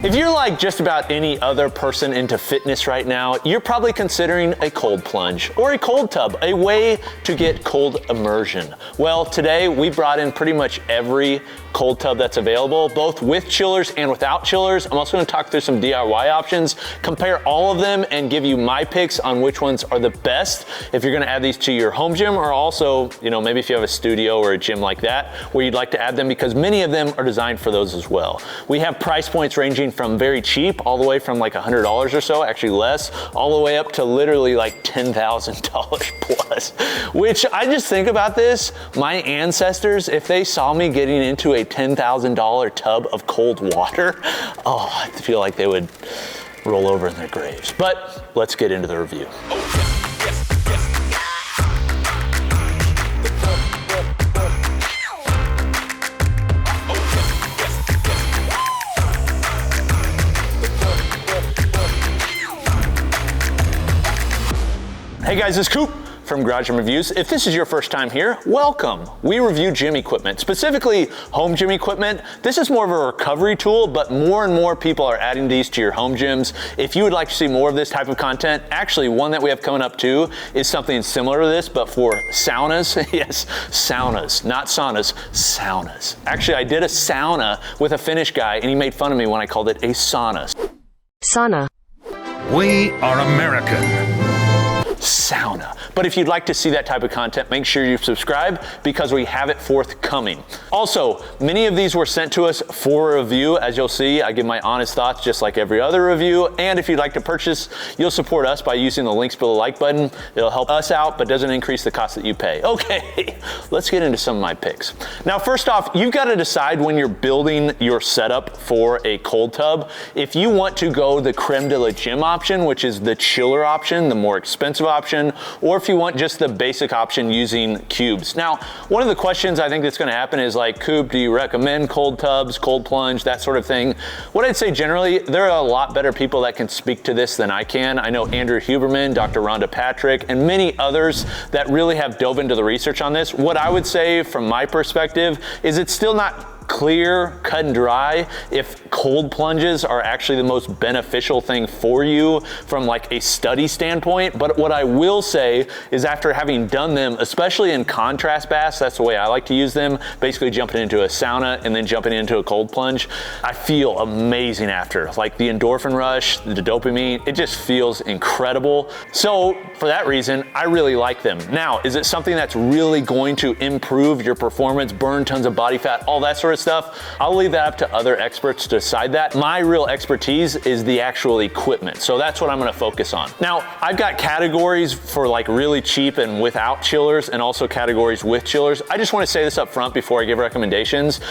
If you're like just about any other person into fitness right now, you're probably considering a cold plunge or a cold tub, a way to get cold immersion. Well, today we brought in pretty much every cold tub that's available, both with chillers and without chillers. I'm also gonna talk through some DIY options, compare all of them, and give you my picks on which ones are the best if you're gonna add these to your home gym, or also, maybe if you have a studio or a gym like that where you'd like to add them, because many of them are designed for those as well. We have price points ranging from very cheap, all the way from like $100 or so, actually less, all the way up to literally like $10,000 plus, which I just think about this, my ancestors, if they saw me getting into a $10,000 tub of cold water, I feel like they would roll over in their graves. But let's get into the review. Hey guys, it's Coop from Garage Gym Reviews. If this is your first time here, welcome. We review gym equipment, specifically home gym equipment. This is more of a recovery tool, but more and more people are adding these to your home gyms. If you would like to see more of this type of content, actually one that we have coming up too is something similar to this, but for saunas. Yes, saunas, not saunas, saunas. Actually, I did a sauna with a Finnish guy and he made fun of me when I called it a sauna. Sauna. We are American. Sauna. But if you'd like to see that type of content, make sure you subscribe because we have it forthcoming. Also, many of these were sent to us for a review. As you'll see, I give my honest thoughts just like every other review. And if you'd like to purchase, you'll support us by using the links below the like button. It'll help us out, but doesn't increase the cost that you pay. Okay, let's get into some of my picks. Now, first off, you've got to decide when you're building your setup for a cold tub, if you want to go the creme de la gym option, which is the chiller option, the more expensive option, or if you want just the basic option using cubes. Now, one of the questions I think that's gonna happen is like, Coop, do you recommend cold tubs, cold plunge, that sort of thing? What I'd say generally, there are a lot better people that can speak to this than I can. I know Andrew Huberman, Dr. Rhonda Patrick, and many others that really have dove into the research on this. What I would say from my perspective is it's still not clear, cut and dry if cold plunges are actually the most beneficial thing for you from like a study standpoint. But what I will say is after having done them, especially in contrast baths, that's the way I like to use them, basically jumping into a sauna and then jumping into a cold plunge, I feel amazing after. Like the endorphin rush, the dopamine, it just feels incredible. So for that reason, I really like them. Now, is it something that's really going to improve your performance, burn tons of body fat, all that sort of stuff? I'll leave that up to other experts to decide that. My real expertise is the actual equipment. So that's what I'm gonna focus on. Now, I've got categories for like really cheap and without chillers, and also categories with chillers. I just wanna say this up front before I give recommendations.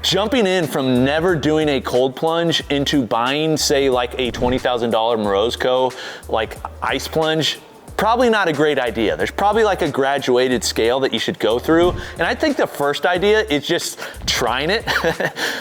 Jumping in from never doing a cold plunge into buying, say like a $20,000 Morozco, like ice plunge, probably not a great idea. There's probably like a graduated scale that you should go through. And I think the first idea is just trying it.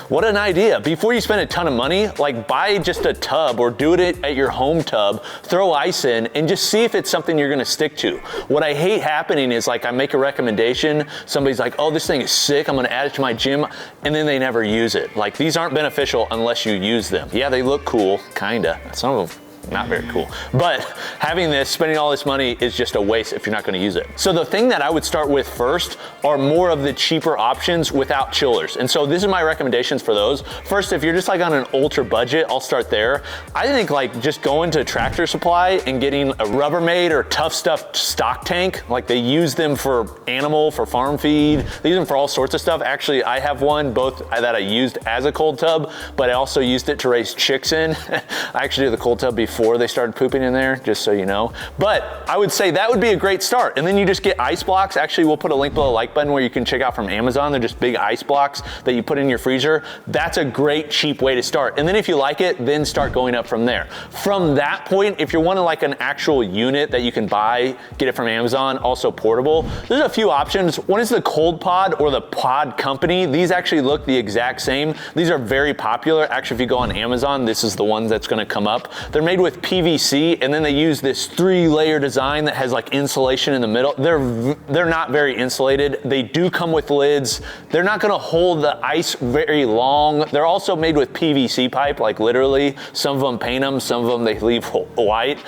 What an idea. Before you spend a ton of money, like buy just a tub or do it at your home tub, throw ice in and just see if it's something you're gonna stick to. What I hate happening is like I make a recommendation, somebody's like, oh, this thing is sick, I'm gonna add it to my gym, and then they never use it. Like these aren't beneficial unless you use them. Yeah, they look cool, kinda. Some of them not very cool. But having this, spending all this money is just a waste if you're not gonna use it. So the thing that I would start with first are more of the cheaper options without chillers. And so this is my recommendations for those. First, if you're just like on an ultra budget, I'll start there. I think like just going to Tractor Supply and getting a Rubbermaid or Tough Stuff stock tank, like they use them for animal, for farm feed, they use them for all sorts of stuff. Actually, I have one, both that I used as a cold tub, but I also used it to raise chicks in. I actually did the cold tub before they started pooping in there, just so you know. But I would say that would be a great start. And then you just get ice blocks. Actually, we'll put a link below the like button where you can check out from Amazon. They're just big ice blocks that you put in your freezer. That's a great cheap way to start. And then if you like it, then start going up from there. From that point, if you're wanting like an actual unit that you can buy, get it from Amazon, also portable, there's a few options. One is the Cold Pod or the Pod Company. These actually look the exact same. These are very popular. Actually, if you go on Amazon, this is the one that's gonna come up. They're made with PVC, and then they use this 3-layer design that has like insulation in the middle. They're not very insulated. They do come with lids. They're not gonna hold the ice very long. They're also made with PVC pipe, like literally. Some of them paint them, some of them they leave white.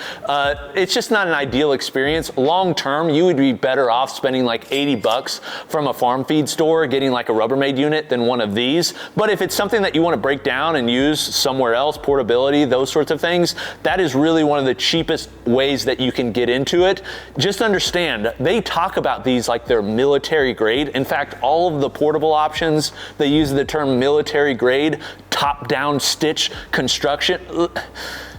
It's just not an ideal experience. Long term, you would be better off spending like $80 from a farm feed store, getting like a Rubbermaid unit than one of these. But if it's something that you wanna break down and use somewhere else, portability, those sorts of things, that is really one of the cheapest ways that you can get into it. Just understand, they talk about these like they're military grade. In fact, all of the portable options, they use the term military grade, top-down stitch construction.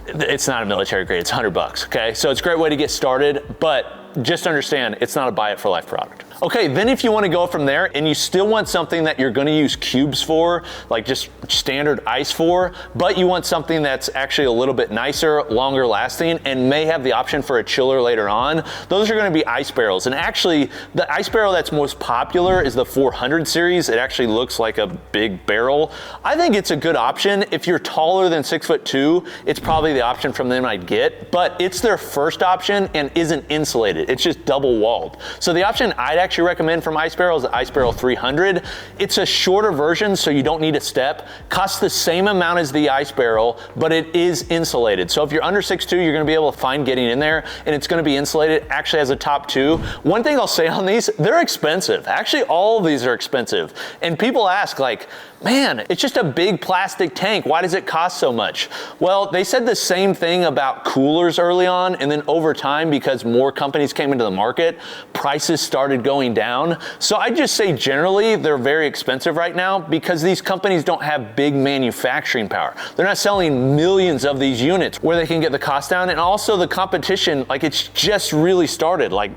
It's not a military grade, it's $100, okay? So it's a great way to get started, but just understand, it's not a buy it for life product. Okay, then if you want to go from there and you still want something that you're going to use cubes for, like just standard ice for, but you want something that's actually a little bit nicer, longer lasting, and may have the option for a chiller later on, those are going to be ice barrels. And actually, the ice barrel that's most popular is the 400 series. It actually looks like a big barrel. I think it's a good option. If you're taller than 6'2", it's probably the option from them I'd get, but it's their first option and isn't insulated. It's just double walled. So the option I'd actually recommend from Ice Barrel is the Ice Barrel 300. It's a shorter version, so you don't need a step. Costs the same amount as the Ice Barrel, but it is insulated. So if you're under 6'2", you're gonna be able to find getting in there, and it's gonna be insulated. It actually has a top 2. One thing I'll say on these, they're expensive. Actually, all of these are expensive. And people ask like, man, it's just a big plastic tank. Why does it cost so much? Well, they said the same thing about coolers early on, and then over time, because more companies came into the market, prices started going down. So I just say generally, they're very expensive right now because these companies don't have big manufacturing power. They're not selling millions of these units where they can get the cost down. And also the competition, like it's just really started. Like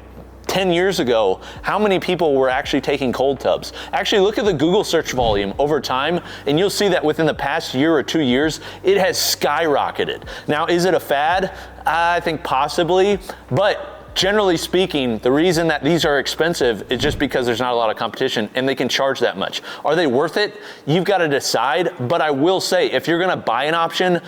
10 years ago, how many people were actually taking cold tubs? Actually, look at the Google search volume over time, and you'll see that within the past year or 2 years, it has skyrocketed. Now, is it a fad? I think possibly, but generally speaking, the reason that these are expensive is just because there's not a lot of competition and they can charge that much. Are they worth it? You've got to decide, but I will say, if you're gonna buy an option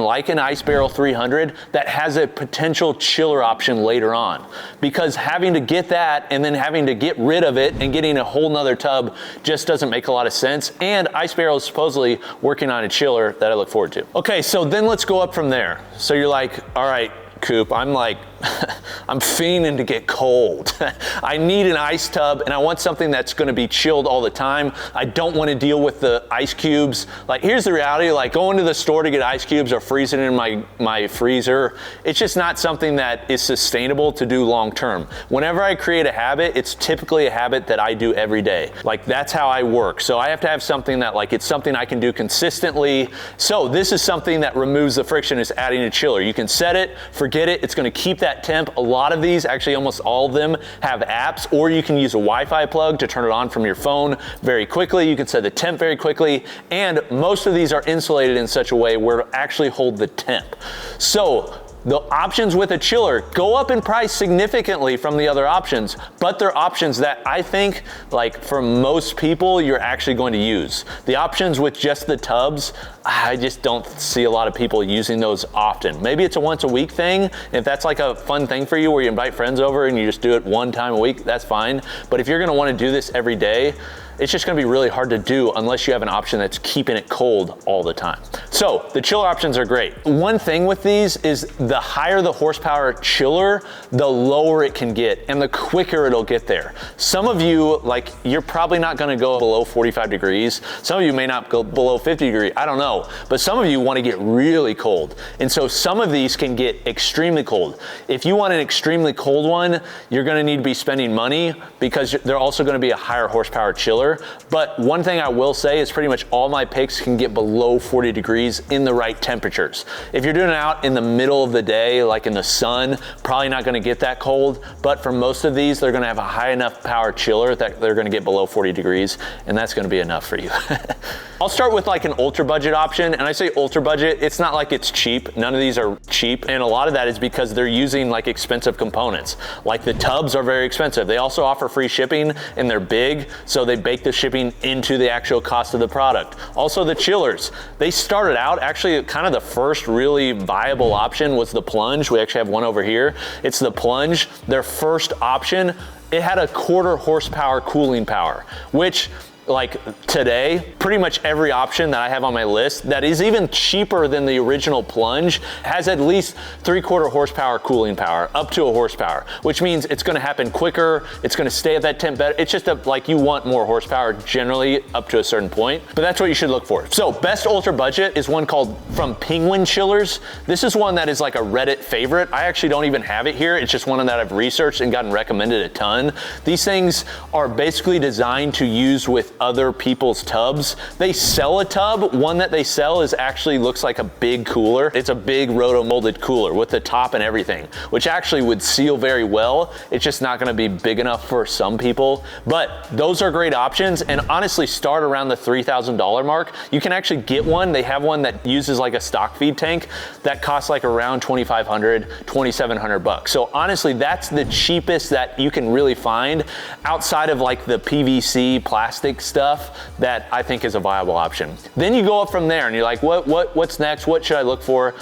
like an Ice Barrel 300 that has a potential chiller option later on. Because having to get that and then having to get rid of it and getting a whole nother tub just doesn't make a lot of sense. And Ice Barrel is supposedly working on a chiller that I look forward to. Okay, so then let's go up from there. So you're like, all right, Coop, I'm fiending to get cold. I need an ice tub and I want something that's gonna be chilled all the time. I don't wanna deal with the ice cubes. Like, here's the reality, like going to the store to get ice cubes or freezing in my freezer, it's just not something that is sustainable to do long term. Whenever I create a habit, it's typically a habit that I do every day. Like, that's how I work. So I have to have something that like, it's something I can do consistently. So this is something that removes the friction, is adding a chiller. You can set it, forget it, it's gonna keep that temp. A lot of these, actually almost all of them, have apps, or you can use a Wi-Fi plug to turn it on from your phone very quickly. You can set the temp very quickly, and most of these are insulated in such a way where it'll actually hold the temp. So the options with a chiller go up in price significantly from the other options, but they're options that I think, like for most people, you're actually going to use. The options with just the tubs, I just don't see a lot of people using those often. Maybe it's a once a week thing. If that's like a fun thing for you where you invite friends over and you just do it one time a week, that's fine. But if you're gonna wanna do this every day, it's just gonna be really hard to do unless you have an option that's keeping it cold all the time. So the chiller options are great. One thing with these is the higher the horsepower chiller, the lower it can get and the quicker it'll get there. Some of you, like, you're probably not gonna go below 45 degrees. Some of you may not go below 50 degrees, I don't know. But some of you wanna get really cold. And so some of these can get extremely cold. If you want an extremely cold one, you're gonna need to be spending money because they're also gonna be a higher horsepower chiller. But one thing I will say is pretty much all my picks can get below 40 degrees in the right temperatures. If you're doing it out in the middle of the day, like in the sun, probably not gonna get that cold. But for most of these, they're gonna have a high enough power chiller that they're gonna get below 40 degrees, and that's gonna be enough for you. I'll start with like an ultra budget option, and I say ultra budget, it's not like it's cheap. None of these are cheap, and a lot of that is because they're using like expensive components. Like the tubs are very expensive. They also offer free shipping, and they're big, so they bake the shipping into the actual cost of the product. Also the chillers, they started out, actually kind of the first really viable option was the Plunge. We actually have one over here. It's the Plunge, their first option. It had a 1/4 horsepower cooling power, which like today, pretty much every option that I have on my list that is even cheaper than the original Plunge has at least 3/4 horsepower cooling power, up to a horsepower, which means it's gonna happen quicker, it's gonna stay at that temp better. It's just like you want more horsepower generally up to a certain point, but that's what you should look for. So best ultra budget is one called from Penguin Chillers. This is one that is like a Reddit favorite. I actually don't even have it here. It's just one that I've researched and gotten recommended a ton. These things are basically designed to use with other people's tubs. They sell a tub. One that they sell is actually looks like a big cooler. It's a big roto-molded cooler with the top and everything, which actually would seal very well. It's just not gonna be big enough for some people, but those are great options, and honestly start around the $3,000 mark. You can actually get one. They have one that uses like a stock feed tank that costs like around $2,500, $2,700. So honestly, that's the cheapest that you can really find outside of like the PVC plastic stuff that I think is a viable option. Then you go up from there and you're like, what's next? What should I look for?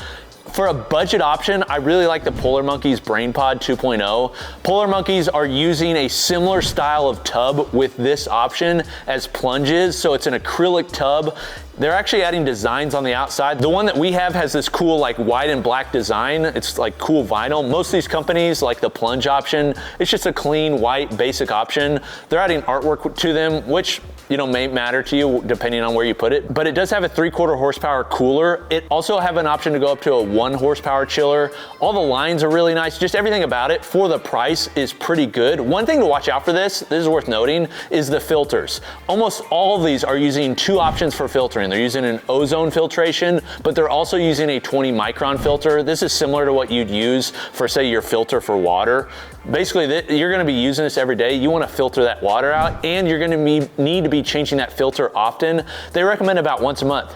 For a budget option, I really like the Polar Monkeys BrainPod 2.0. Polar Monkeys are using a similar style of tub with this option as Plunge is, so it's an acrylic tub. They're actually adding designs on the outside. The one that we have has this cool like white and black design. It's like cool vinyl. Most of these companies, like the Plunge option, it's just a clean white basic option. They're adding artwork to them, which may matter to you depending on where you put it, but it does have a 3/4 horsepower cooler. It also have an option to go up to a 1 horsepower chiller. All the lines are really nice. Just everything about it for the price is pretty good. One thing to watch out for this is worth noting, is the filters. Almost all of these are using 2 options for filtering. They're using an ozone filtration, but they're also using a 20 micron filter. This is similar to what you'd use for, say, your filter for water. Basically, you're gonna be using this every day. You wanna filter that water out, and you're gonna need to be changing that filter often. They recommend about once a month.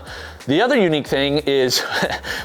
The other unique thing is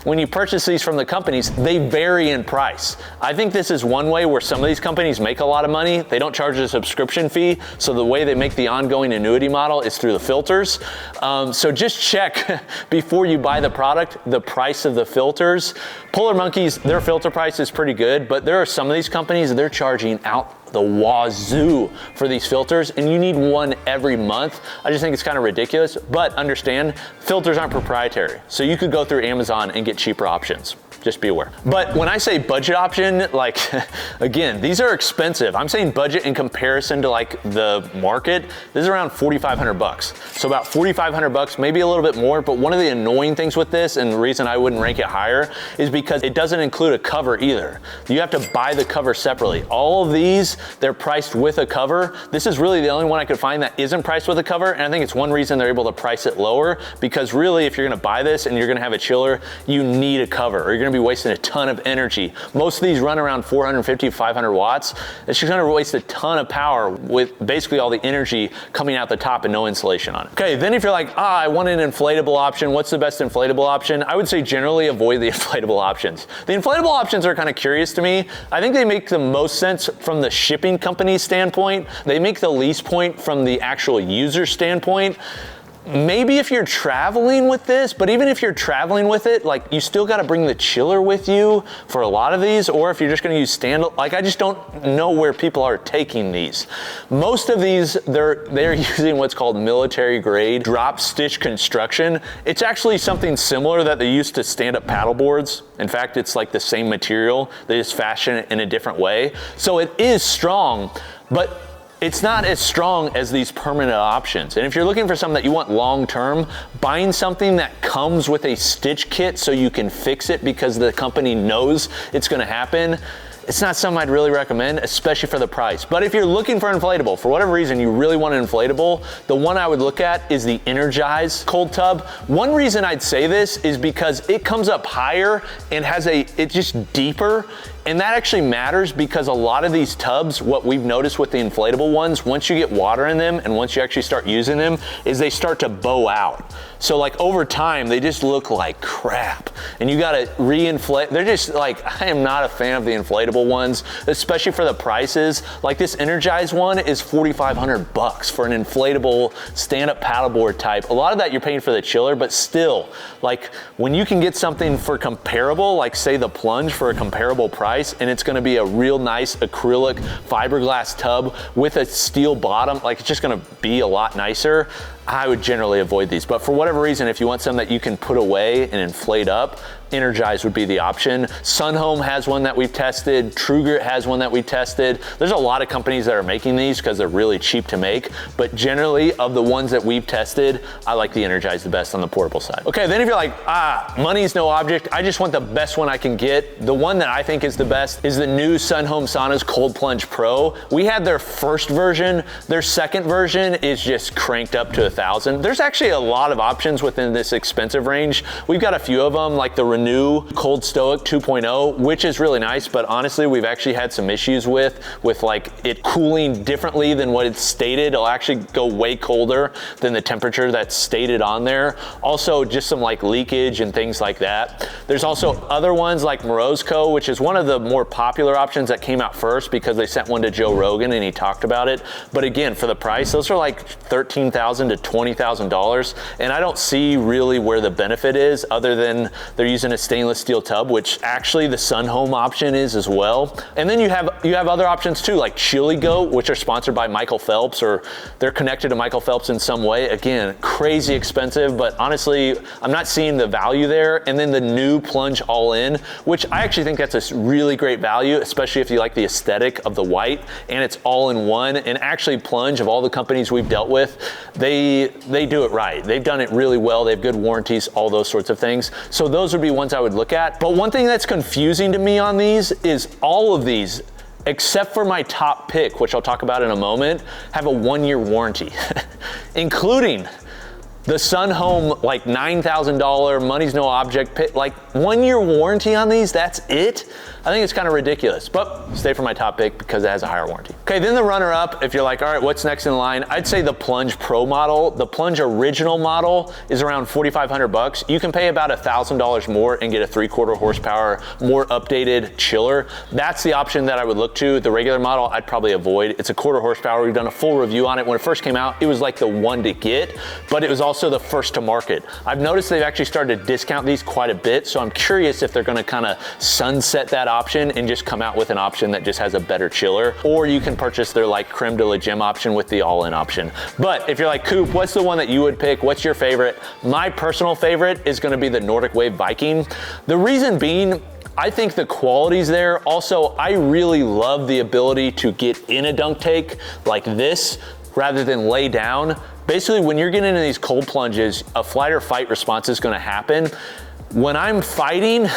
when you purchase these from the companies, they vary in price. I think this is one way where some of these companies make a lot of money. They don't charge a subscription fee, so the way they make the ongoing annuity model is through the filters. So just check before you buy the product, the price of the filters. Polar Monkeys, their filter price is pretty good, but there are some of these companies, they're charging out the wazoo for these filters, and you need one every month. I just think it's kind of ridiculous, but understand, filters aren't proprietary. So you could go through Amazon and get cheaper options. Just be aware. But when I say budget option, like, again, these are expensive. I'm saying budget in comparison to like the market. This is around $4,500. So about $4,500, maybe a little bit more, but one of the annoying things with this, and the reason I wouldn't rank it higher, is because it doesn't include a cover either. You have to buy the cover separately. All of these, they're priced with a cover. This is really the only one I could find that isn't priced with a cover, and I think it's one reason they're able to price it lower, because really, if you're gonna buy this and you're gonna have a chiller, you need a cover, or you're gonna be wasting a ton of energy. Most of these run around 450, 500 watts. It's just gonna waste a ton of power with basically all the energy coming out the top and no insulation on it. Okay, then if you're like, I want an inflatable option, what's the best inflatable option? I would say generally avoid the inflatable options. The inflatable options are kind of curious to me. I think they make the most sense from the shipping company's standpoint. They make the least point from the actual user standpoint. Maybe if you're traveling with this, but even if you're traveling with it, like you still got to bring the chiller with you for a lot of these, or if you're just going to use like I just don't know where people are taking these. Most of these, they're using what's called military grade drop stitch construction. It's actually something similar that they use to stand up paddle boards. In fact, it's like the same material. They just fashion it in a different way. So it is strong, but it's not as strong as these permanent options. And if you're looking for something that you want long-term, buying something that comes with a stitch kit so you can fix it because the company knows it's gonna happen, it's not something I'd really recommend, especially for the price. But if you're looking for an inflatable, for whatever reason you really want an inflatable, the one I would look at is the Energize cold tub. One reason I'd say this is because it comes up higher and it's just deeper. And that actually matters because a lot of these tubs, what we've noticed with the inflatable ones, once you get water in them and once you actually start using them, is they start to bow out. So like over time, they just look like crap. And you gotta re-inflate. They're just like, I am not a fan of the inflatable ones, especially for the prices. Like this Energize one is $4,500 for an inflatable stand-up paddleboard type. A lot of that you're paying for the chiller, but still, like when you can get something for comparable, like say the Plunge for a comparable price, and it's gonna be a real nice acrylic fiberglass tub with a steel bottom, like it's just gonna be a lot nicer, I would generally avoid these. But for whatever reason, if you want something that you can put away and inflate up, Energize would be the option. Sunhome has one that we've tested. Trugert has one that we tested. There's a lot of companies that are making these because they're really cheap to make, but generally of the ones that we've tested, I like the Energize the best on the portable side. Okay, then if you're like, money's no object, I just want the best one I can get, the one that I think is the best is the new Sunhome Saunas Cold Plunge Pro. We had their first version. Their second version is just cranked up to 1,000. There's actually a lot of options within this expensive range. We've got a few of them, like the Renew Cold Stoic 2.0, which is really nice, but honestly, we've actually had some issues with like it cooling differently than what it's stated. It'll actually go way colder than the temperature that's stated on there. Also, just some like leakage and things like that. There's also other ones like Morozco, which is one of the more popular options that came out first because they sent one to Joe Rogan and he talked about it. But again, for the price, those are like $13,000 to $20,000, and I don't see really where the benefit is other than they're using a stainless steel tub, which actually the Sunhome option is as well. And then you have other options too, like Chili Goat, which are sponsored by Michael Phelps, or they're connected to Michael Phelps in some way. Again, crazy expensive, but honestly, I'm not seeing the value there. And then the new Plunge All-In, which I actually think that's a really great value, especially if you like the aesthetic of the white, and it's all in one. And actually Plunge, of all the companies we've dealt with, they do it right. They've done it really well. They have good warranties, all those sorts of things. So those would be ones I would look at. But one thing that's confusing to me on these is all of these, except for my top pick, which I'll talk about in a moment, have a 1-year warranty, including the Sunhome, like $9,000, money's no object pick, like 1-year warranty on these, that's it? I think it's kind of ridiculous, but stay for my top pick because it has a higher warranty. Okay, then the runner up, if you're like, all right, what's next in line? I'd say the Plunge Pro model. The Plunge original model is around $4,500. You can pay about $1,000 more and get a 3/4 horsepower, more updated chiller. That's the option that I would look to. The regular model, I'd probably avoid. It's a 1/4 horsepower. We've done a full review on it. When it first came out, it was like the one to get, but it was also the first to market. I've noticed they've actually started to discount these quite a bit, so I'm curious if they're gonna kind of sunset that option and just come out with an option that just has a better chiller, or you can purchase their like creme de la gem option with the all-in option. But if you're like, Coop, what's the one that you would pick? What's your favorite? My personal favorite is gonna be the Nordic Wave Viking. The reason being, I think the quality's there. Also, I really love the ability to get in a dunk tank like this rather than lay down. Basically, when you're getting into these cold plunges, a flight or fight response is gonna happen. When I'm fighting,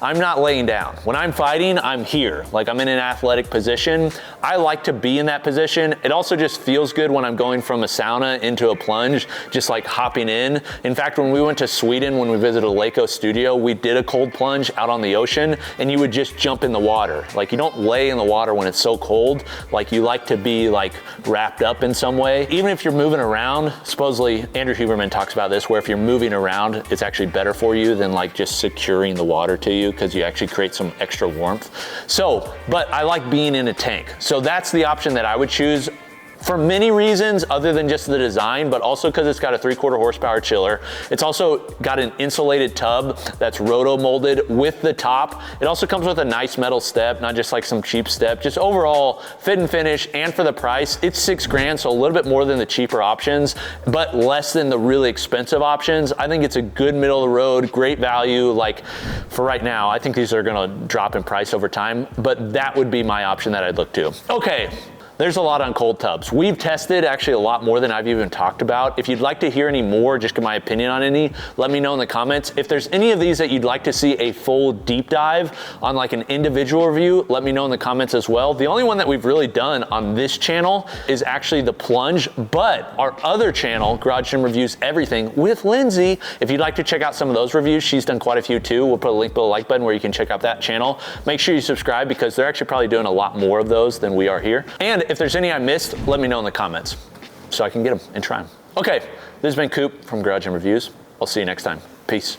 I'm not laying down. When I'm fighting, I'm here. Like I'm in an athletic position. I like to be in that position. It also just feels good when I'm going from a sauna into a plunge, just like hopping in. In fact, when we went to Sweden, when we visited a Lako studio, we did a cold plunge out on the ocean and you would just jump in the water. Like you don't lay in the water when it's so cold. Like you like to be like wrapped up in some way. Even if you're moving around, supposedly Andrew Huberman talks about this, where if you're moving around, it's actually better for you than like just securing the water to you because you actually create some extra warmth. So, but I like being in a tank. So that's the option that I would choose for many reasons other than just the design, but also because it's got a 3/4 horsepower chiller. It's also got an insulated tub that's roto molded with the top. It also comes with a nice metal step, not just like some cheap step. Just overall fit and finish, and for the price, it's $6,000, so a little bit more than the cheaper options, but less than the really expensive options. I think it's a good middle of the road, great value. Like for right now, I think these are gonna drop in price over time, but that would be my option that I'd look to. Okay. There's a lot on cold tubs. We've tested actually a lot more than I've even talked about. If you'd like to hear any more, just get my opinion on any, let me know in the comments. If there's any of these that you'd like to see a full deep dive on like an individual review, let me know in the comments as well. The only one that we've really done on this channel is actually the Plunge, but our other channel, Garage Gym Reviews Everything with Lindsay, if you'd like to check out some of those reviews, she's done quite a few too. We'll put a link below the like button where you can check out that channel. Make sure you subscribe because they're actually probably doing a lot more of those than we are here. And if there's any I missed, let me know in the comments so I can get them and try them. Okay, this has been Coop from Garage Gym Reviews. I'll see you next time. Peace.